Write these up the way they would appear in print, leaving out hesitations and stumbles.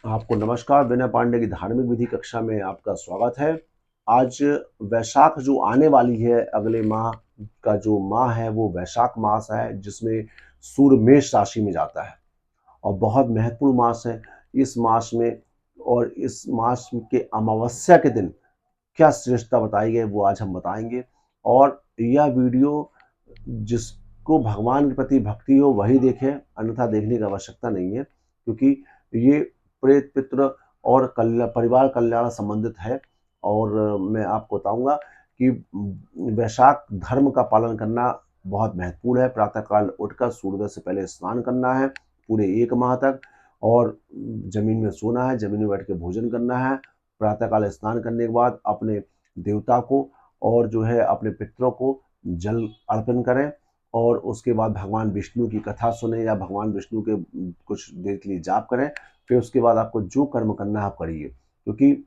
आपको नमस्कार। विनय पांडे की धार्मिक विधि कक्षा में आपका स्वागत है। आज वैशाख जो आने वाली है, अगले माह का जो माह है वो वैशाख मास है, जिसमें सूर्य मेष राशि में जाता है और बहुत महत्वपूर्ण मास है। इस मास में और इस मास के अमावस्या के दिन क्या श्रेष्ठता बताई गई वो आज हम बताएंगे। और यह वीडियो जिसको भगवान के प्रति भक्ति हो वही देखे, अन्यथा देखने की आवश्यकता नहीं है, क्योंकि ये प्रेत पितृ और परिवार कल्याण संबंधित है। और मैं आपको बताऊंगा कि वैशाख धर्म का पालन करना बहुत महत्वपूर्ण है। प्रातःकाल उठकर सूर्योदय से पहले स्नान करना है पूरे एक माह तक, और जमीन में सोना है, जमीन में बैठ के भोजन करना है। प्रातःकाल स्नान करने के बाद अपने देवता को और जो है अपने पितरों को जल अर्पण करें, और उसके बाद भगवान विष्णु की कथा सुने या भगवान विष्णु के कुछ देर के लिए जाप करें। फिर उसके बाद आपको जो कर्म करना है आप करिए, क्योंकि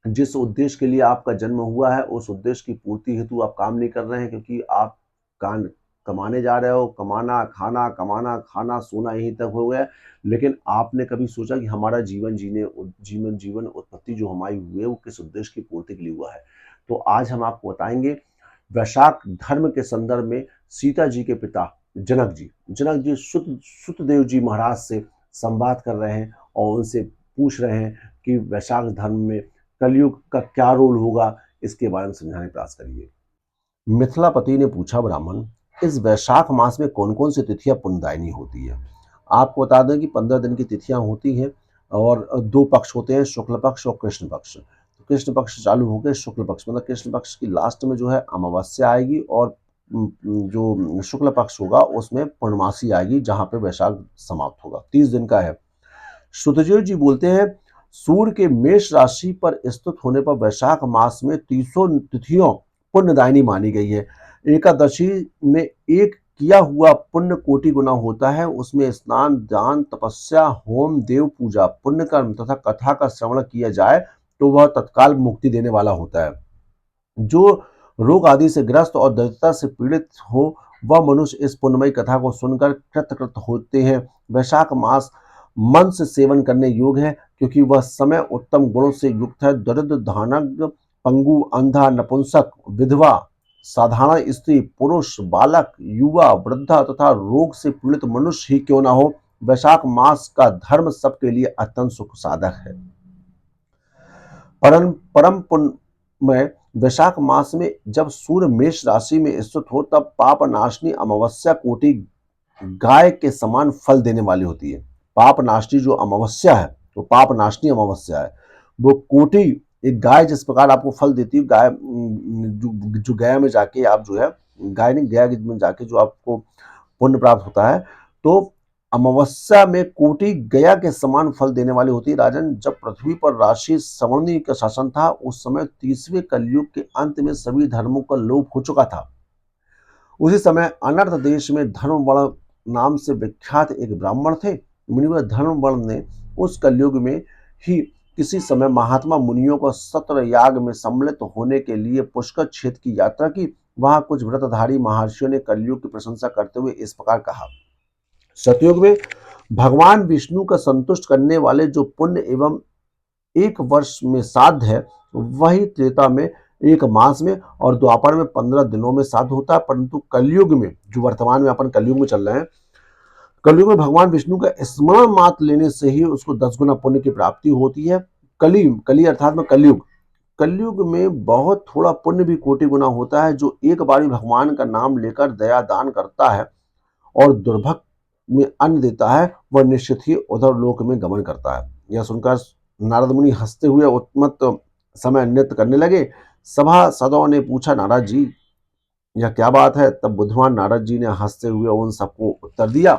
जिस उद्देश्य के लिए आपका जन्म हुआ है उस उद्देश्य की पूर्ति हेतु आप काम नहीं कर रहे हैं, क्योंकि आप कान कमाने जा रहे हो। कमाना खाना सोना यहीं तक हो गया, लेकिन आपने कभी सोचा कि हमारा जीवन उत्पत्ति जो हमारी हुई है वो किस उद्देश्य की पूर्ति के लिए हुआ है। तो आज हम आपको बताएंगे वैशाख धर्म के संदर्भ में सीता जी के पिता जनक जी सुतदेव जी महाराज से संवाद कर रहे हैं और उनसे पूछ रहे हैं कि वैशाख धर्म में कलयुग का क्या रोल होगा, इसके बारे में समझाने का प्रयास करिए। मिथिलापति ने पूछा, ब्राह्मण, इस वैशाख मास में कौन कौन सी तिथियां पुण्यदायिनी होती है? आपको बता दें कि 15 दिन की तिथियां होती हैं और दो पक्ष होते हैं, शुक्ल पक्ष और कृष्ण पक्ष। तो कृष्ण पक्ष चालू हो गए, शुक्ल पक्ष मतलब कृष्ण पक्ष की लास्ट में जो है अमावस्या आएगी, और जो शुक्ल पक्ष होगा उसमें पूर्णमासी आएगी, जहां पे वैशाख समाप्त होगा। 30 दिन का है। सुतदेव जी बोलते हैं, सूर्य के मेष राशि पर स्थित होने पर वैशाख मास में 300 तिथियों पुण्यदायिनी मानी गई है। एकादशी में एक किया हुआ पुण्य कोटि गुना होता है। उसमें स्नान, दान, तपस्या, होम, देव पूजा, पुण्य कर्म तथा कथा का श्रवण किया जाए तो वह तत्काल मुक्ति देने वाला होता है। जो रोग आदि से ग्रस्त और दरिद्रता से पीड़ित हो, वह मनुष्य इस पुण्यमयी कथा को सुनकर कृतकृत होते हैं। वैशाख मास मन से सेवन करने योग्य है, क्योंकि वह समय उत्तम गुणों से युक्त है। दरिद्र, धानज्ञ, पंगु, अंधा, नपुंसक, विधवा, साधारण स्त्री, पुरुष, बालक, युवा, वृद्धा तथा रोग से पीड़ित मनुष्य ही क्यों न हो, वैशाख मास का धर्म सबके लिए अत्यंत सुख साधक है। परम परम पुण्यमय वैशाख मास में जब सूर्य मेष राशि में स्थित हो, तब पाप नाशनी अमावस्या कोटि गाय के समान फल देने वाली होती है। पाप नाशनी जो अमावस्या है, तो पाप नाशनी अमावस्या है, वो कोटि एक गाय जिस प्रकार आपको फल देती है। गाय जो गया में जाके आप जो है, गाय नहीं, गया में जाके जो आपको पुण्य प्राप्त होता है, तो अमावस्या में कोटि गया के समान फल देने वाली होती है। राजन, जब पृथ्वी पर राशि सवर्णी का शासन था, उस समय 30वें कलयुग के अंत में सभी धर्मों का लोप हो चुका था। उसी समय अनर्थ देश में धर्मवर्ण नाम से विख्यात एक ब्राह्मण थे। मुनिवर धर्मवर्ण ने उस कलयुग में ही किसी समय महात्मा मुनियों को सत्र याग में सम्मिलित होने के लिए पुष्कर क्षेत्र की यात्रा की। वहां कुछ व्रतधारी महर्षियों ने कलयुग की प्रशंसा करते हुए इस प्रकार कहा, सतयुग में भगवान विष्णु का संतुष्ट करने वाले जो पुण्य एवं एक वर्ष में साध है, वही त्रेता में एक मास में और द्वापर में 15 दिनों में साध होता है। परंतु कलयुग में, जो वर्तमान में अपन कलयुग में चल रहे हैं, कलयुग में भगवान विष्णु का स्मरण मात्र लेने से ही उसको 10 गुना पुण्य की प्राप्ति होती है। कली कली अर्थात में कलयुग, कलयुग में बहुत थोड़ा पुण्य भी कोटि गुना होता है। जो एक बारी भगवान का नाम लेकर दया दान करता है और दुर्भग में अन्न देता है, वह निश्चित ही उधर लोक में गमन करता है। यह सुनकर नारद मुनि हंसते हुए उत्मत्त समय नृत्य करने लगे। सभासदों ने पूछा, नारद जी, यह क्या बात है? तब बुद्धिमान नारद जी ने हंसते हुए उन सबको उत्तर दिया,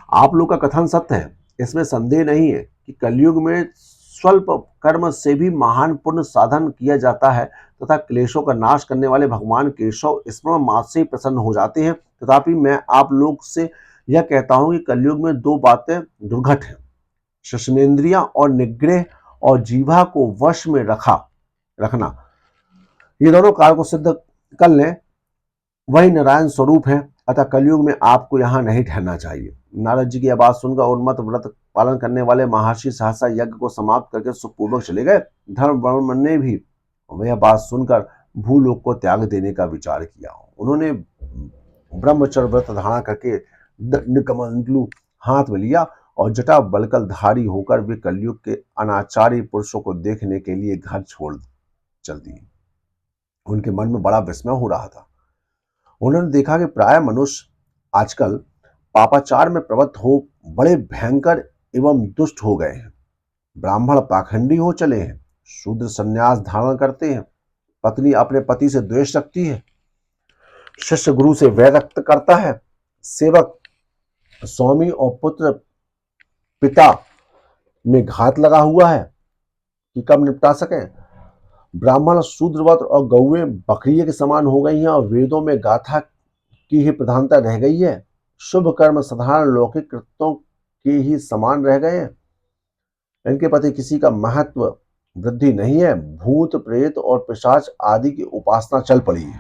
आप लोग का कथन सत्य है, इसमें संदेह नहीं है कि कलयुग में स्वल्प कर्म से भी महान पुण्य साधन किया जाता है तथा क्लेशों का नाश करने वाले भगवान केशव स्मरण मात्र से प्रसन्न हो जाते हैं। तथापि मैं आप लोग से यह कहता हूं कि कलयुग में दो बातें दुर्घट हैं, श्वसनेन्द्रियां और निग्रह और जीवा को वश में रखना। ये दोनों कार्य को सिद्ध कर लें, वही नारायण स्वरूप है। अतः कलयुग में आपको यहाँ नहीं ठहरना चाहिए। नारद जी की बात सुनकर उन्मत्त व्रत पालन करने वाले महर्षि सहसा यज्ञ को समाप्त करके सुखपूर्वक चले गए। धर्मवर्मा ने भी वह बात सुनकर भूलोक को त्याग देने का विचार किया। उन्होंने ब्रह्मचर्य व्रत धारण करके दंडकमंडलू हाथ में लिया और जटा बलकल धारी होकर वे कलयुग के अनाचारी पुरुषों को देखने के लिए घर छोड़ चल दिए। उनके मन में बड़ा विस्मय हो रहा था। उन्होंने देखा कि प्राय मनुष्य आजकल पापाचार में प्रवृत्त हो बड़े भयंकर एवं दुष्ट हो गए हैं। ब्राह्मण पाखंडी हो चले हैं, शूद्र संन्यास धारण करते हैं, पत्नी अपने पति से द्वेष रखती है, शिष्य गुरु से वैर रक्त करता है, सेवक स्वामी और पुत्र पिता में घात लगा हुआ है कि कब निपटा सके। ब्राह्मण शूद्रवत और गौएं बकरिये के समान हो गई हैं और वेदों में गाथा की ही प्रधानता रह गई है। शुभ कर्म साधारण लौकिक कृत्यों के ही समान रह गए हैं। इनके प्रति किसी का महत्व वृद्धि नहीं है। भूत प्रेत और पिशाच आदि की उपासना चल पड़ी है।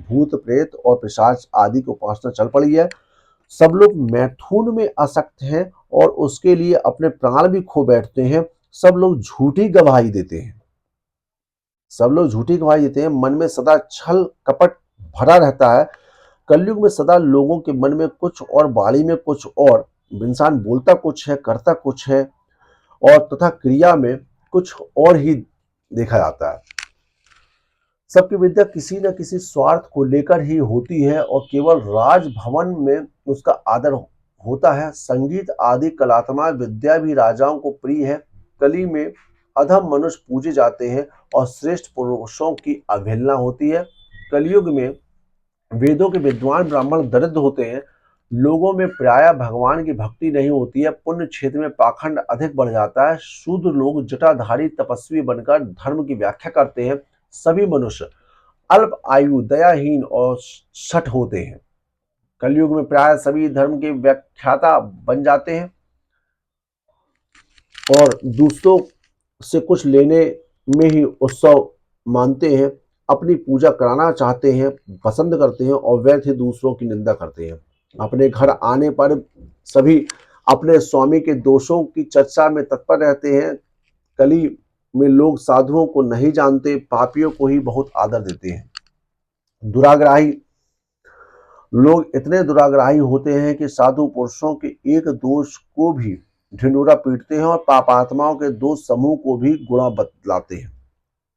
भूत प्रेत और पिशाच आदि की उपासना चल पड़ी है। सब लोग मैथुन में आसक्त हैं और उसके लिए अपने प्राण भी खो बैठते हैं। सब लोग झूठी गवाही देते हैं। मन में सदा छल कपट भरा रहता है। कलयुग में सदा लोगों के मन में कुछ और वाणी में कुछ और। इंसान बोलता कुछ है, करता कुछ है और तथा क्रिया में कुछ और ही देखा जाता है। सबकी विद्या किसी न किसी स्वार्थ को लेकर ही होती है और केवल राजभवन में उसका आदर होता है। संगीत आदि कलात्मक विद्या भी राजाओं को प्रिय है। कली में अधम मनुष्य पूजे जाते हैं और श्रेष्ठ पुरुषों की अवहेलना होती है। कलयुग में वेदों के विद्वान ब्राह्मण दरिद्र होते हैं। लोगों में प्रायः भगवान की भक्ति नहीं होती है। पुण्य क्षेत्र में पाखंड अधिक बढ़ जाता है। शूद्र लोग जटाधारी तपस्वी बनकर धर्म की व्याख्या करते हैं। सभी मनुष्य अल्प आयु, दयाहीन और शठ होते हैं। कलयुग में प्राय सभी धर्म के व्याख्याता बन जाते हैं और दूसरों से कुछ लेने में ही उत्सव मानते हैं। अपनी पूजा कराना चाहते हैं, पसंद करते हैं और व्यर्थ ही दूसरों की निंदा करते हैं। अपने घर आने पर सभी अपने स्वामी के दोषों की चर्चा में तत्पर रहते हैं। कली में लोग साधुओं को नहीं जानते, पापियों को ही बहुत आदर देते हैं। दुराग्राही लोग इतने दुराग्राही होते हैं कि साधु पुरुषों के एक दोष को भी ढिंडोरा पीटते हैं और पापात्माओं के दो समूह को भी गुणा बतलाते हैं।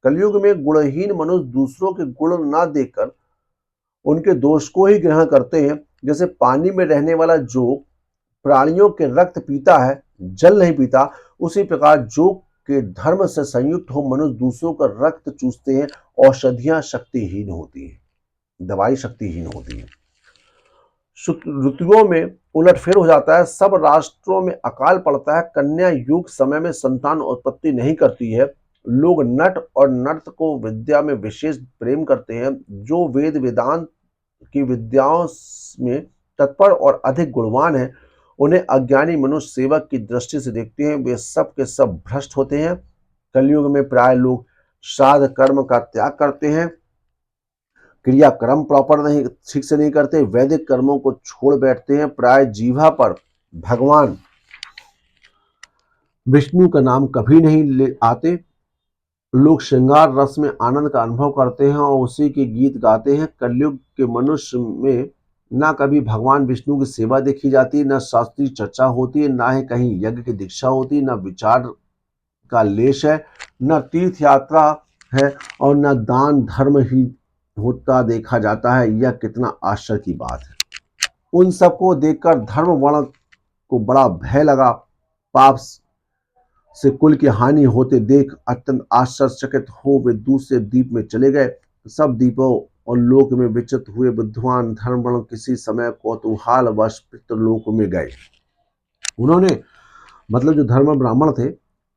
कलयुग में गुणहीन मनुष्य दूसरों के गुण ना देखकर उनके दोष को ही ग्रहण करते हैं। जैसे पानी में रहने वाला जो प्राणियों के रक्त पीता है, जल नहीं पीता, उसी प्रकार जो के धर्म से संयुक्त हो मनुष्य दूसरों का रक्त चूसते हैं। औषधियां शक्तिहीन होती हैं, दवाई शक्तिहीन होती है। ऋतुओं में उलटफेर हो जाता है। सब राष्ट्रों में अकाल पड़ता है। कन्या युग समय में संतान उत्पत्ति नहीं करती है। लोग नट और नर्त को विद्या में विशेष प्रेम करते हैं। जो वेद वेदांत की विद्याओं में तत्पर और अधिक गुणवान है, उन्हें अज्ञानी मनुष्य सेवक की दृष्टि से देखते हैं। वे सब के सब भ्रष्ट होते हैं। कलयुग में प्राय लोग श्राद्ध कर्म का त्याग करते हैं, क्रियाक्रम प्रॉपर नहीं ठीक से नहीं करते, वैदिक कर्मों को छोड़ बैठते हैं। प्राय जीवा पर भगवान विष्णु का नाम कभी नहीं ले आते। लोग श्रृंगार रस में आनंद का अनुभव करते हैं और उसी के गीत गाते हैं। कलयुग के मनुष्य में ना कभी भगवान विष्णु की सेवा देखी जाती, ना शास्त्रीय चर्चा होती है, ना ही कहीं यज्ञ की दीक्षा होती, ना विचार का लेश है, न तीर्थ यात्रा है और न दान धर्म ही होता देखा जाता है। यह कितना आश्चर्य की बात है। उन सबको देखकर धर्म वर्ण को बड़ा भय लगा। पाप से कुल की हानि होते देख अत्यंत आश्चर्यचकित हो वे दूसरे द्वीप में चले गए। सब द्वीपों और लोक में विचलित हुए विद्वान धर्म वर्ण किसी समय कौतूहल वश पितृलोक में गए। उन्होंने मतलब जो धर्म ब्राह्मण थे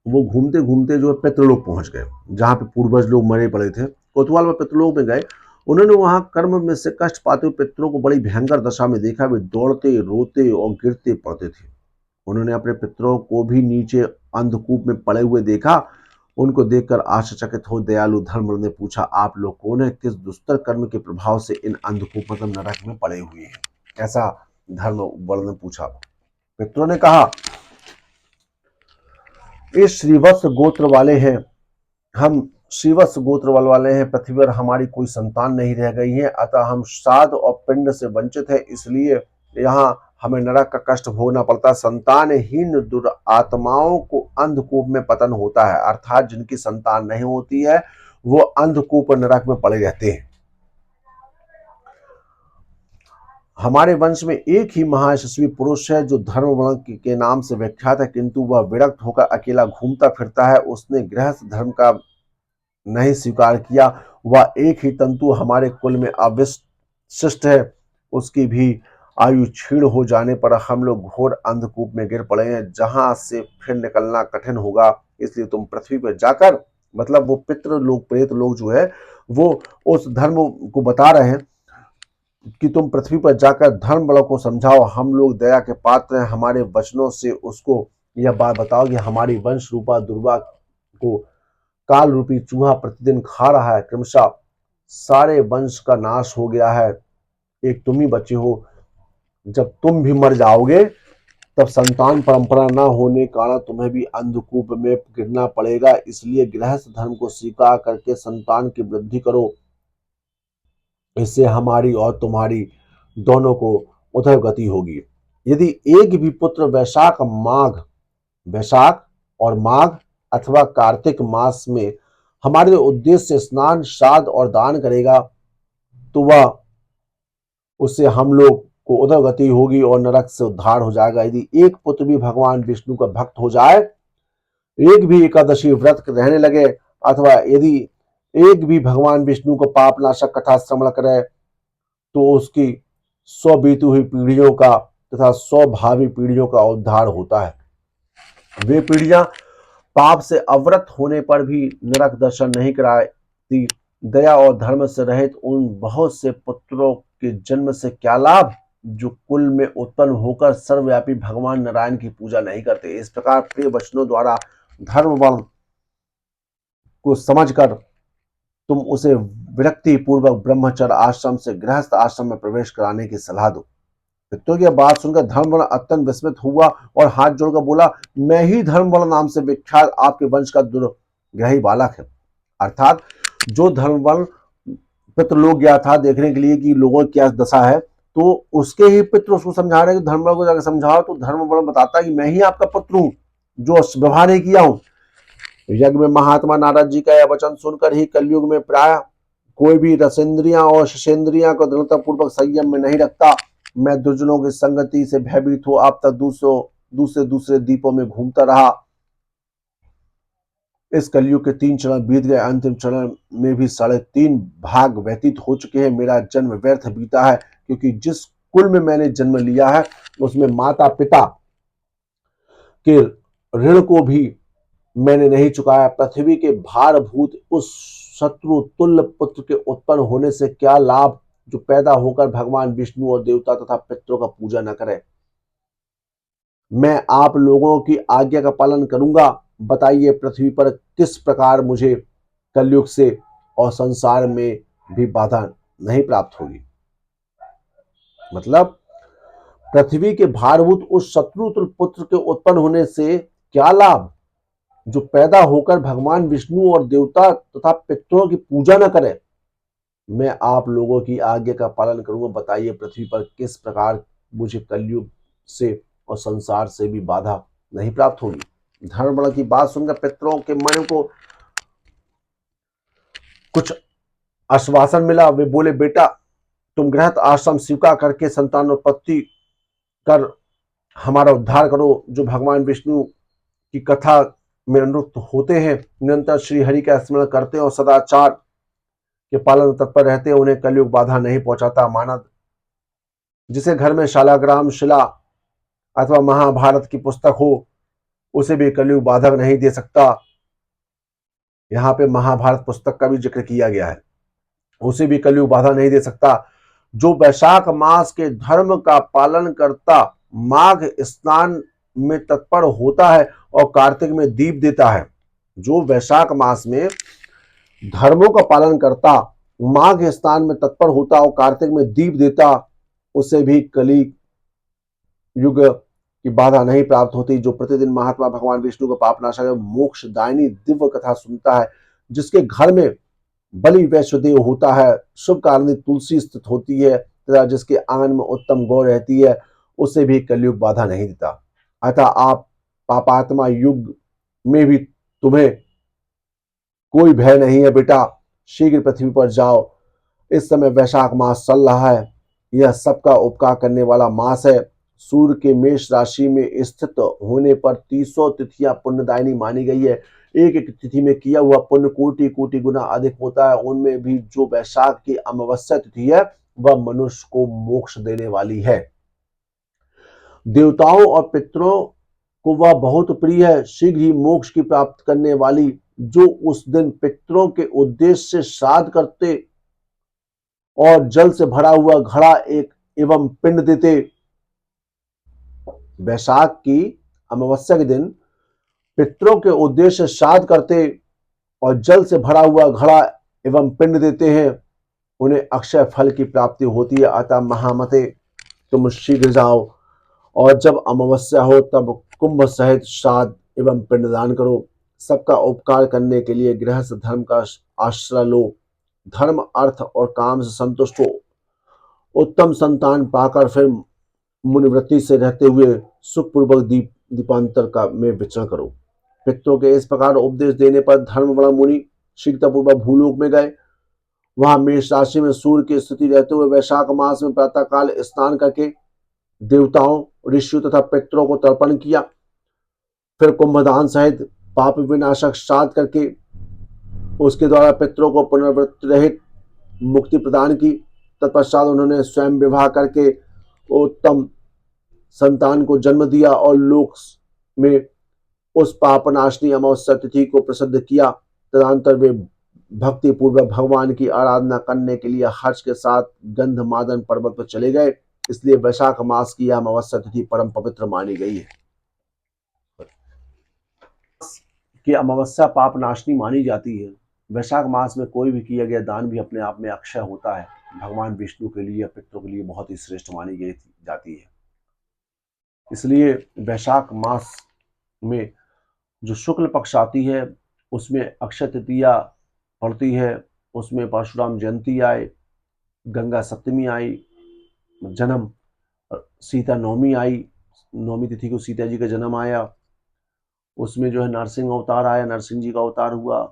वो घूमते घूमते जो पितृलोक पहुंच गए, जहाँ पे पूर्वज लोग मरे पड़े थे। कोतवाल में पितृलोक में गए। उन्होंने वहां कर्म में से कष्ट पाते हुए पितरों को बड़ी भयंकर दशा में देखा। वे दौड़ते, रोते और गिरते पड़ते थे। उन्होंने अपने पितरों को भी नीचे अंधकूप में पड़े हुए देखा। उनको देखकर आश्चर्यचकित हो दयालु धर्म ने पूछा, आप लोग कौन है? किस दुस्तर कर्म के प्रभाव से इन अंधकूप मतलब नरक में पड़े हुए हैं? ऐसा धर्म वर्ण ने पूछा। पितरों ने कहा, ये श्रीवत्स गोत्र वाले हैं, हम श्रीवत्स गोत्र वाले हैं, पृथ्वी पर हमारी कोई संतान नहीं रह गई है, अतः हम श्राद्ध और पिंड से वंचित हैं, इसलिए यहाँ हमें नरक का कष्ट भोगना पड़ता है। संतानहीन दुरात्माओं को अंधकूप में पतन होता है, अर्थात जिनकी संतान नहीं होती है वो अंधकूप नरक में पड़े रहते हैं। हमारे वंश में एक ही महायशस्वी पुरुष है जो धर्मवर्ण के नाम से विख्यात है, किंतु वह विरक्त होकर अकेला घूमता फिरता है। उसने गृहस्थ धर्म का नहीं स्वीकार किया। वह एक ही तंतु हमारे कुल में अवशिष्ट है। उसकी भी आयु क्षीण हो जाने पर हम लोग घोर अंधकूप में गिर पड़े हैं, जहां से फिर निकलना कठिन होगा। इसलिए तुम पृथ्वी पर जाकर, मतलब वो पितृ लोग, प्रेत लोग जो है वो उस धर्म को बता रहे हैं कि तुम पृथ्वी पर जाकर धर्म बलों को समझाओ। हम लोग दया के पात्र हैं, हमारे वचनों से उसको यह बात बताओ कि हमारी वंश रूपा दुर्गा को काल रूपी चूहा प्रतिदिन खा रहा है। क्रमशः सारे वंश का नाश हो गया है, एक तुम ही बचे हो। जब तुम भी मर जाओगे तब संतान परंपरा न होने कारण तुम्हें भी अंधकूप में गिरना पड़ेगा। इसलिए गृहस्थ धर्म को स्वीकार करके संतान की वृद्धि करो, इससे हमारी और तुम्हारी दोनों को उधर गति होगी। यदि एक भी पुत्र वैशाख और माघ अथवा कार्तिक मास में हमारे उद्देश्य से स्नान, श्राद्ध और दान करेगा तो वह उससे हम लोग को उधर गति होगी और नरक से उद्धार हो जाएगा। यदि एक पुत्र भी भगवान विष्णु का भक्त हो जाए, एक भी एकादशी व्रत रहने लगे, अथवा यदि एक भी भगवान विष्णु को पापनाशक कथा श्रवण करे तो उसकी 100 बीती हुई पीढ़ियों का तथा 100 भावी पीढ़ियों का उद्धार होता है। वे पीढ़ियां पाप से अवरत होने पर भी नरक दर्शन नहीं कराती। दया और धर्म से रहित उन बहुत से पुत्रों के जन्म से क्या लाभ जो कुल में उत्पन्न होकर सर्वव्यापी भगवान नारायण की पूजा नहीं करते। इस प्रकार प्रिय वचनों द्वारा धर्म वर्ण को समझकर तुम उसे विरक्ति पूर्वक ब्रह्मचर्य आश्रम से गृहस्थ आश्रम में प्रवेश कराने की सलाह दो। पितरों की बात सुनकर धर्मवर्ण अत्यंत विस्मित हुआ और हाथ जोड़कर बोला, मैं ही धर्मवर्ण नाम से विख्यात आपके वंश का दुर्ग्रही बालक है। अर्थात जो धर्मवर्ण पितृलोक गया था देखने के लिए कि लोगों की क्या दशा है, तो उसके ही पितृ उसको समझा रहे हैं कि धर्मवर्ण को जाकर समझाओ। तो धर्मवर्ण बताता है कि मैं ही आपका पुत्र हूं जो व्यवहार नहीं किया हूं। यज्ञ में महात्मा नारद जी का यह वचन सुनकर ही कलयुग में प्राय कोई भी रसेंद्रियां और शशेंद्रियां को दृढ़ता पूर्वक संयम में नहीं रखता। मैं दुर्जनों की संगति से भयभीत हो अब तक दूसरे द्वीपों में घूमता रहा। इस कलयुग के 3 चरण बीत गए, अंतिम चरण में भी 3.5 भाग व्यतीत हो चुके हैं। मेरा जन्म व्यर्थ बीता है, क्योंकि जिस कुल में मैंने जन्म लिया है उसमें माता पिता के ऋण को भी मैंने नहीं चुकाया। पृथ्वी के भारभूत उस शत्रु तुल्य पुत्र के उत्पन्न होने से क्या लाभ जो पैदा होकर भगवान विष्णु और देवता तथा पितरों का पूजा न करे। मैं आप लोगों की आज्ञा का पालन करूंगा। बताइए पृथ्वी पर किस प्रकार मुझे कलयुग से और संसार में भी बाधा नहीं प्राप्त होगी। मतलब पृथ्वी के भारभूत उस शत्रु पुत्र के उत्पन्न होने से क्या लाभ जो पैदा होकर भगवान विष्णु और देवता तथा पितरों की पूजा न करे। मैं आप लोगों की आज्ञा का पालन करूंगा। बताइए पृथ्वी पर किस प्रकार मुझे कलयुग से और संसार से भी बाधा नहीं प्राप्त होगी। धर्मवर्ण की बात सुनकर पितरों के मन को कुछ आश्वासन मिला। वे बोले, बेटा तुम गृहस्थ आश्रम स्वीकार करके संतानोत्पत्ति कर हमारा उद्धार करो। जो भगवान विष्णु की कथा में अनुरक्त होते हैं, निरंतर श्री हरि का स्मरण करते हैं और सदाचार के पालन तत्पर रहते हैं, उन्हें कलयुग बाधा नहीं पहुंचाता। मानव जिसे घर में शालाग्राम शिला अथवा महाभारत की पुस्तक हो उसे भी कलयुग बाधक नहीं दे सकता। यहाँ पे महाभारत पुस्तक का भी जिक्र किया गया है, उसे भी कलयुग बाधा नहीं दे सकता। जो वैशाख मास के धर्म का पालन करता माघ स्नान में तत्पर होता है और कार्तिक में दीप देता है। जो वैशाख मास में धर्मों का पालन करता माघ स्नान में तत्पर होता और कार्तिक में दीप देता, उसे भी कली युग की बाधा नहीं प्राप्त होती। जो प्रतिदिन महात्मा भगवान विष्णु का पापनाशक मोक्षदायिनी दिव्य कथा सुनता है, जिसके घर में बलि वैश्वदेव होता है, शुभ कारणी तुलसी स्थित होती है तथा जिसके आंगन में उत्तम गौ रहती है, उसे भी कलयुग बाधा नहीं देता। अतः आप पापात्मा युग में भी तुम्हें कोई भय नहीं है बेटा, शीघ्र पृथ्वी पर जाओ। इस समय वैशाख मास चल रहा है, यह सबका उपकार करने वाला मास है। सूर्य के मेष राशि में स्थित होने पर 300 तिथियां पुण्यदायिनी मानी गई है। एक एक तिथि में किया हुआ पुण्य कोटि कोटि गुना अधिक होता है। उनमें भी जो वैशाख की अमावस्या तिथि है वह मनुष्य को मोक्ष देने वाली है। देवताओं और पितरों को वह बहुत प्रिय है, शीघ्र ही मोक्ष की प्राप्त करने वाली। जो उस दिन पितरों के उद्देश्य से श्राद्ध करते और जल से भरा हुआ घड़ा एक एवं पिंड देते। वैशाख की अमावस्या के दिन पितरों के उद्देश्य श्राद्ध करते और जल से भरा हुआ घड़ा एवं पिंड देते हैं, उन्हें अक्षय फल की प्राप्ति होती है। अतः महामते तुम शीघ्र जाओ और जब अमावस्या हो तब कुंभ सहित श्राद्ध एवं पिंडदान करो। सबका उपकार करने के लिए गृहस्थ धर्म का आश्रय लो। धर्म अर्थ और काम से संतुष्ट हो, उत्तम संतान पाकर फिर मुनिवृत्ति से रहते हुए सुखपूर्वक दीपांतर का में विचरण करो। पितरों के इस प्रकार उपदेश देने पर धर्मवर्ण मुनि शीघ्रतापूर्वक भूलोक में गए। वहां मेष राशि में सूर्य की स्थिति रहते हुए वैशाख मास में प्रातःकाल स्नान करके देवताओं, ऋषियों तथा पितरों को तर्पण किया। फिर कुंभदान सहित पाप विनाशक श्राद्ध करके उसके द्वारा पितरों को पुनर्वृत्ति रहित मुक्ति प्रदान की। तत्पश्चात उन्होंने स्वयं विवाह करके उत्तम संतान को जन्म दिया और लोक में उस पापनाशनी अमावस्या तिथि को प्रसिद्ध किया। तदंतर वे भक्ति पूर्वक भगवान की आराधना करने के लिए हर्ष के साथ गंधमादन पर्वत पर चले गए। इसलिए वैशाख मास की यह अमावस्या तिथि परम पवित्र मानी गई है। कि अमावस्या पाप नाशनी मानी जाती है। वैशाख मास में कोई भी किया गया दान भी अपने आप में अक्षय होता है। भगवान विष्णु के लिए, पितरों के लिए बहुत ही श्रेष्ठ मानी गई जाती है। इसलिए वैशाख मास में जो शुक्ल पक्ष आती है उसमें अक्षय तृतीया पड़ती है, उसमें परशुराम जयंती आए, गंगा सप्तमी आई, जन्म सीता नवमी आई, नवमी तिथि को सीता जी का जन्म आया, उसमें जो है नरसिंह अवतार आया, नरसिंह जी का अवतार हुआ,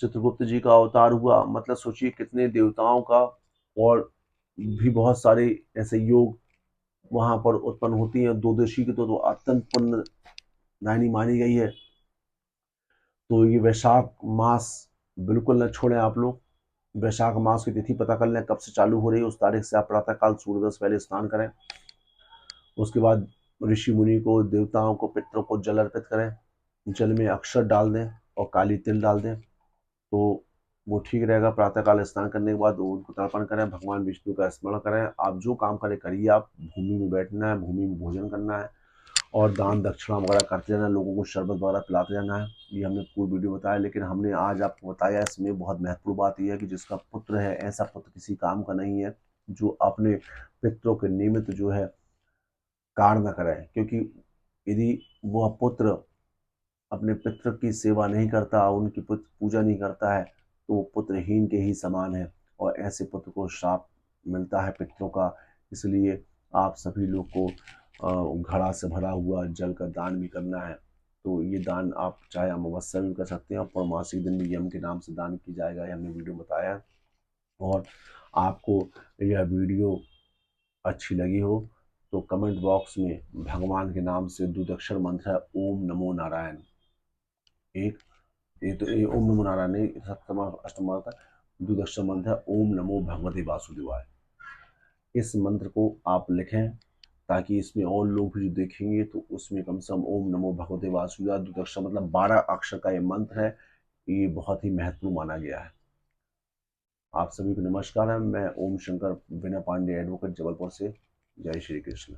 चित्रगुप्त जी का अवतार हुआ। मतलब सोचिए कितने देवताओं का और भी बहुत सारे ऐसे योग वहां पर उत्पन्न होती हैं। द्वादशी की तो अत्यंत पुण्यदायिनी मानी गई है। तो ये वैशाख मास बिल्कुल न छोड़ें आप लोग। वैशाख मास की तिथि पता कर लें कब से चालू हो रही है, उस तारीख से आप प्रातःकाल सूर्योदय से पहले स्नान करें। उसके बाद ऋषि मुनि को, देवताओं को, पितरों को जल अर्पित करें, जल में अक्षर डाल दें और काली तिल डाल दें, तो वो ठीक रहेगा। प्रातःकाल स्नान करने के बाद उनको तर्पण करें, भगवान विष्णु का स्मरण करें। आप जो काम करें करिए, आप भूमि में बैठना है, भूमि में भोजन करना है और दान दक्षिणा वगैरह करते रहना, लोगों को शरबत वगैरह पिलाते रहना है। ये हमने पूरी वीडियो बताया, लेकिन हमने आज आपको बताया इसमें बहुत महत्वपूर्ण बात यह है कि जिसका पुत्र है, ऐसा पुत्र किसी काम का नहीं है जो अपने पितरों के निमित्त जो है कार्य न करें। क्योंकि यदि वह पुत्र अपने पितृ की सेवा नहीं करता, उनकी पूजा नहीं करता है, तो वो पुत्रहीन के ही समान है और ऐसे पुत्र को श्राप मिलता है पितरों का। इसलिए आप सभी लोग को घड़ा से भरा हुआ जल का दान भी करना है। तो ये दान आप चाहे अमावस्या में कर सकते हैं और पूर्णमासी दिन भी यम के नाम से दान की जाएगा, ये हमने वीडियो बताया। और आपको यह वीडियो अच्छी लगी हो तो कमेंट बॉक्स में भगवान के नाम से द्विदक्षर मंत्र है ओम नमो नारायण, एक ये तो ये ओम नमो नारायण नहीं, सप्तम अष्टम का द्विदक्षर मंत्र है ओम नमो भगवते वासुदेवाय। इस मंत्र को आप लिखें ताकि इसमें और लोग भी जो देखेंगे तो उसमें कम से कम ओम नमो भगवते वासुदेवाय द्विदक्षर मतलब 12 अक्षर का ये मंत्र है। ये बहुत ही महत्वपूर्ण माना गया है। आप सभी को नमस्कार है, मैं ओम शंकर बिना पांडे एडवोकेट जबलपुर से। जय श्री कृष्ण।